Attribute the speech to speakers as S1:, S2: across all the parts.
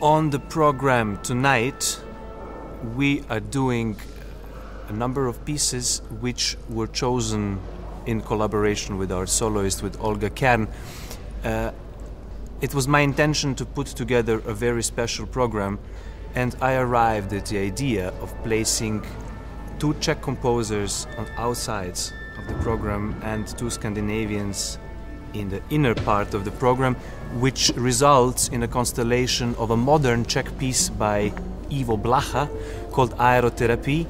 S1: On the program tonight, we are doing a number of pieces which were chosen in collaboration with our soloist, with Olga Kern. It was my intention to put together a very special program, and I arrived at the idea of placing two Czech composers on outsides of the program and two Scandinavians in the inner part of the program, which results in a constellation of a modern Czech piece by Ivo Blacha called Aerotherapy,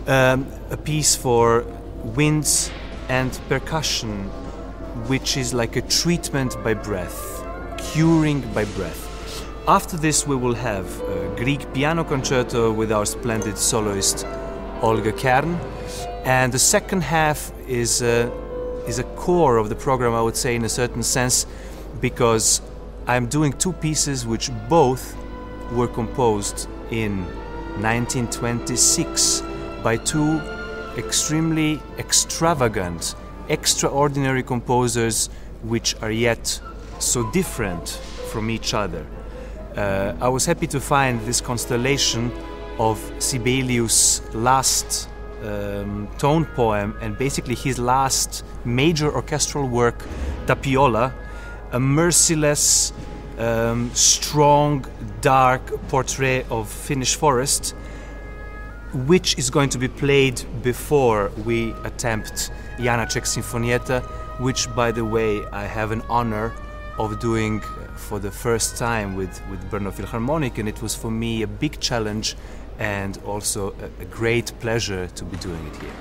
S1: a piece for winds and percussion, which is like a treatment by breath, curing by breath. After this we will have a Greek piano concerto with our splendid soloist Olga Kern, and the second half is a core of the program, I would say, in a certain sense, because I'm doing two pieces which both were composed in 1926 by two extremely extravagant, extraordinary composers which are yet so different from each other. I was happy to find this constellation of Sibelius' last tone poem and basically his last major orchestral work, Tapiola, a merciless, strong, dark portrait of Finnish forest, which is going to be played before we attempt Janacek Sinfonietta, which, by the way, I have an honor of doing for the first time with Brno Philharmonic, and it was for me a big challenge and also a great pleasure to be doing it here.